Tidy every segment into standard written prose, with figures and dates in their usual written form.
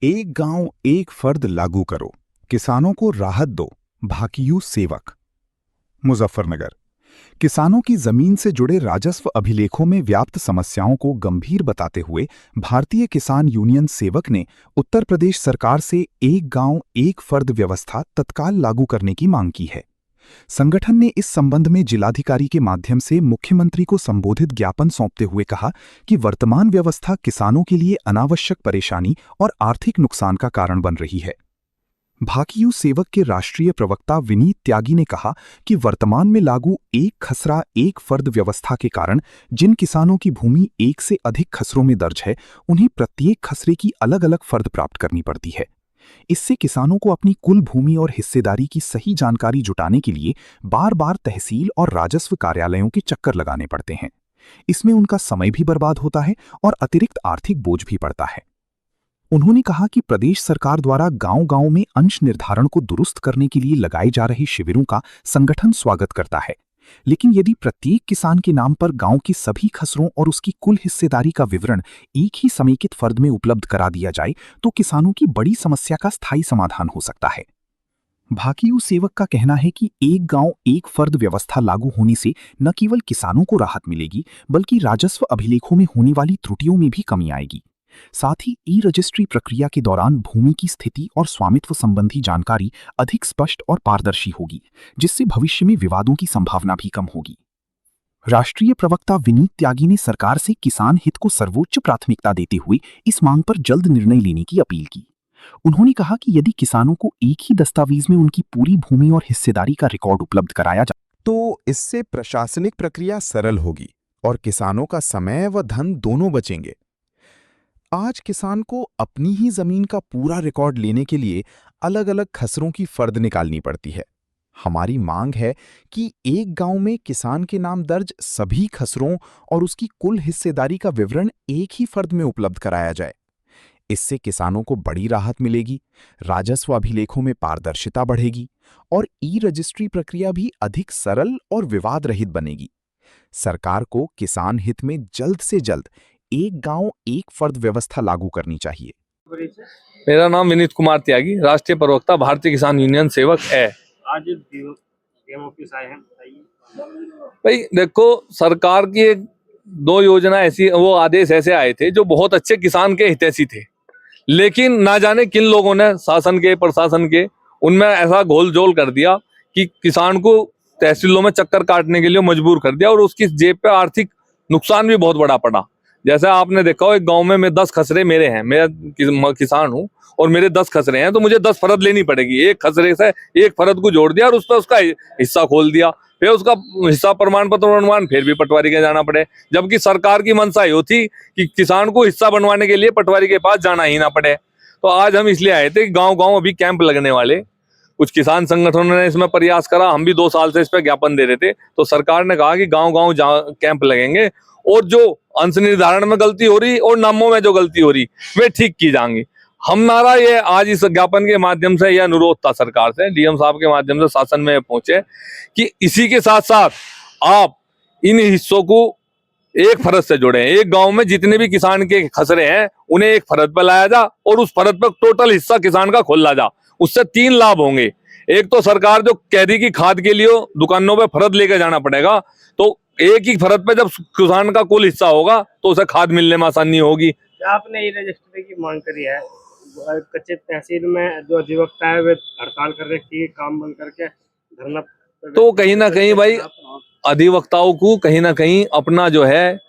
एक गांव एक फर्द लागू करो, किसानों को राहत दो। भाकियू सेवक। मुजफ्फरनगर। किसानों की जमीन से जुड़े राजस्व अभिलेखों में व्याप्त समस्याओं को गंभीर बताते हुए भारतीय किसान यूनियन सेवक ने उत्तर प्रदेश सरकार से एक गांव एक फर्द व्यवस्था तत्काल लागू करने की मांग की है। संगठन ने इस संबंध में जिलाधिकारी के माध्यम से मुख्यमंत्री को संबोधित ज्ञापन सौंपते हुए कहा कि वर्तमान व्यवस्था किसानों के लिए अनावश्यक परेशानी और आर्थिक नुकसान का कारण बन रही है। भाकियू सेवक के राष्ट्रीय प्रवक्ता विनीत त्यागी ने कहा कि वर्तमान में लागू एक खसरा एक फर्द व्यवस्था के कारण जिन किसानों की भूमि एक से अधिक खसरों में दर्ज है, उन्हें प्रत्येक खसरे की अलग अलग फर्द प्राप्त करनी पड़ती है। इससे किसानों को अपनी कुल भूमि और हिस्सेदारी की सही जानकारी जुटाने के लिए बार बार तहसील और राजस्व कार्यालयों के चक्कर लगाने पड़ते हैं। इसमें उनका समय भी बर्बाद होता है और अतिरिक्त आर्थिक बोझ भी पड़ता है। उन्होंने कहा कि प्रदेश सरकार द्वारा गांव-गांव में अंश निर्धारण को दुरुस्त करने के लिए लगाए जा रहे शिविरों का संगठन स्वागत करता है, लेकिन यदि प्रत्येक किसान के नाम पर गांव की सभी खसरों और उसकी कुल हिस्सेदारी का विवरण एक ही समेकित फर्द में उपलब्ध करा दिया जाए तो किसानों की बड़ी समस्या का स्थायी समाधान हो सकता है। भाकियू सेवक का कहना है कि एक गांव एक फर्द व्यवस्था लागू होने से न केवल किसानों को राहत मिलेगी, बल्कि राजस्व अभिलेखों में होने वाली त्रुटियों में भी कमी आएगी। साथ ही ई रजिस्ट्री प्रक्रिया के दौरान भूमि की स्थिति और स्वामित्व संबंधी जानकारी अधिक स्पष्ट और पारदर्शी होगी, जिससे भविष्य में विवादों की संभावना भी कम होगी। राष्ट्रीय प्रवक्ता विनीत त्यागी ने सरकार से किसान हित को सर्वोच्च प्राथमिकता देते हुए इस मांग पर जल्द निर्णय लेने की अपील की। उन्होंने कहा कि यदि किसानों को एक ही दस्तावेज में उनकी पूरी भूमि और हिस्सेदारी का रिकॉर्ड उपलब्ध कराया जाए तो इससे प्रशासनिक प्रक्रिया सरल होगी और किसानों का समय व धन दोनों बचेंगे। आज किसान को अपनी ही जमीन का पूरा रिकॉर्ड लेने के लिए अलग अलग खसरों की फर्द निकालनी पड़ती है। हमारी मांग है कि एक गांव में किसान के नाम दर्ज सभी खसरों और उसकी कुल हिस्सेदारी का विवरण एक ही फर्द में उपलब्ध कराया जाए। इससे किसानों को बड़ी राहत मिलेगी, राजस्व अभिलेखों में पारदर्शिता बढ़ेगी और ई रजिस्ट्री प्रक्रिया भी अधिक सरल और विवाद रहित बनेगी। सरकार को किसान हित में जल्द से जल्द एक गांव एक फर्द व्यवस्था लागू करनी चाहिए। मेरा नाम विनीत कुमार त्यागी, राष्ट्रीय प्रवक्ता भारतीय किसान यूनियन सेवक है। आज डीएम ऑफिस आए हैं, भाई देखो, सरकार की एक दो योजना ऐसी, वो आदेश ऐसे आए थे जो बहुत अच्छे किसान के हितैषी थे, लेकिन ना जाने किन लोगों ने शासन के प्रशासन के उनमें ऐसा घोल-झोल कर दिया कि किसान को तहसीलों में चक्कर काटने के लिए मजबूर कर दिया और उसकी जेब पे आर्थिक नुकसान भी बहुत बड़ा पड़ा। जैसे आपने देखा हो, एक गांव में मैं 10 खसरे मेरे हैं, मैं किसान हूं और मेरे 10 खसरे हैं, तो मुझे 10 फरद लेनी पड़ेगी। एक खसरे से एक फरद को जोड़ दिया और उस पर उसका हिस्सा खोल दिया, फिर उसका हिस्सा प्रमाण पत्र बनवान फिर भी पटवारी के जाना पड़े, जबकि सरकार की मंशा ये थी कि किसान को हिस्सा बनवाने के लिए पटवारी के पास जाना ही ना पड़े। तो आज हम इसलिए आए थे कि गाँव-गाँव अभी कैंप लगने वाले, कुछ किसान संगठनों ने इसमें प्रयास करा, हम भी 2 साल से इस पर ज्ञापन दे रहे थे, तो सरकार ने कहा कि गाँव-गाँव कैंप लगेंगे और जो अंश निर्धारण में गलती हो रही और नामों में जो गलती हो रही वे ठीक की जाएंगी। हमारा ये आज इस ज्ञापन के माध्यम से यह अनुरोध था सरकार से, डीएम साहब के माध्यम से शासन में पहुंचे कि इसी के साथ साथ आप इन हिस्सों को एक फरद से जोड़े। एक गांव में जितने भी किसान के खसरे हैं उन्हें एक फरद पर लाया जा और उस फरद पर टोटल हिस्सा किसान का खोला जा। उससे 3 लाभ होंगे। एक तो सरकार जो कह रही कि खाद के लिए दुकानों पे फरद लेकर जाना पड़ेगा, तो एक ही फरद पे जब किसान का कुल हिस्सा होगा तो उसे खाद मिलने में आसानी होगी। आपने ई रजिस्ट्री की मांग करी है, कच्चे तहसील में जो अधिवक्ता है वे हड़ताल कर रखी है, काम बंद करके धरना, तो कहीं ना कहीं भाई अधिवक्ताओं को कहीं ना कहीं अपना जो है,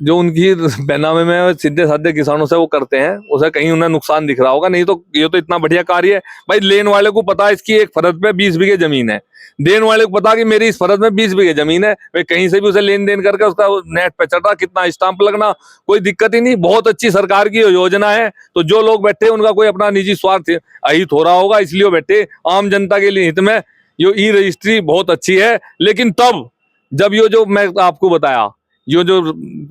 जो उनकी बेनामे में सीधे साधे किसानों से वो करते हैं, उसे कहीं उन्हें नुकसान दिख रहा होगा। नहीं तो ये तो इतना बढ़िया कार्य है भाई। लेन वाले को पता है इसकी एक फरद पे 20 बीघे जमीन है, देने वाले को पता कि मेरी इस फरद में 20 बीघे जमीन है, वे कहीं से भी उसे लेन देन करके उसका नेट पे चढ़ रहा, कितना स्टाम्प लगना, कोई दिक्कत ही नहीं। बहुत अच्छी सरकार की योजना है। तो जो लोग बैठे उनका कोई अपना निजी स्वार्थ अहित हो रहा होगा, इसलिए बैठे। आम जनता के लिए हित में ये ई रजिस्ट्री बहुत अच्छी है, लेकिन तब जब ये जो मैं आपको बताया, ये जो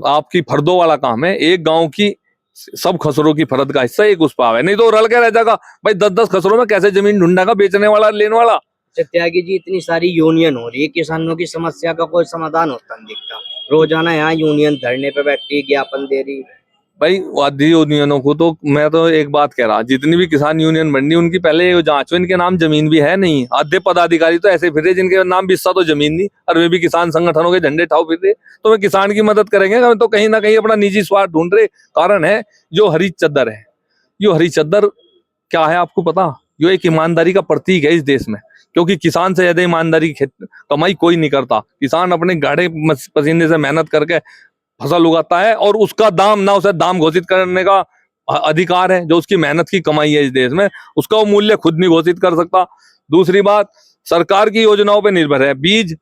आपकी फर्दों वाला काम है, एक गांव की सब खसरों की फरद का हिस्सा एक उस पाव है, नहीं तो रल के रह जाएगा भाई। 10-10 खसरों में कैसे जमीन ढूंढेगा बेचने वाला लेने वाला। त्यागी जी, इतनी सारी यूनियन हो रही है, किसानों की समस्या का कोई समाधान होता नहीं दिखता। रोजाना यहाँ यूनियन धरने पे बैठी, ज्ञापन दे रही, भाई वादी यूनियनों को तो मैं तो एक बात कह रहा, जितनी भी किसान यूनियन बनी उनकी पहले ये जांचो, इनके नाम जमीन भी है नहीं। आधे पदाधिकारी तो ऐसे फिर रहे जिनके नाम भी हिस्सा तो जमीन नहीं, और वे भी किसान संगठनों के झंडे ठाव फिर रहे। तो वे किसान की मदद करेंगे तो कहीं ना कहीं अपना निजी स्वार्थ ढूंढ रहे। कारण है जो हरी चद्दर है, यो हरी चद्दर क्या है आपको पता? यो एक ईमानदारी का प्रतीक है इस देश में, क्योंकि किसान से ज्यादा ईमानदारी कमाई कोई नहीं करता। किसान अपने गाढ़े पसीने से मेहनत करके फसल उगाता है और उसका दाम ना, उसे दाम घोषित करने का अधिकार है। जो उसकी मेहनत की कमाई है इस देश में, उसका वो मूल्य खुद नहीं घोषित कर सकता। दूसरी बात, सरकार की योजनाओं पे निर्भर है। बीज,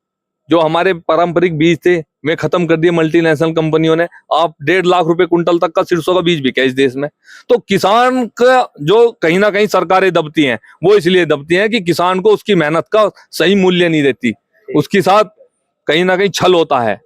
जो हमारे पारंपरिक बीज थे वे खत्म कर दिए मल्टीनेशनल कंपनियों ने। आप 1.5 लाख रुपए कुंटल तक का सरसों का बीज बिका इस देश में। तो किसान का जो कहीं ना कहीं सरकारें दबती हैं, वो इसलिए दबती हैं कि किसान को उसकी मेहनत का सही मूल्य नहीं देती, उसके साथ कहीं ना कहीं छल होता है।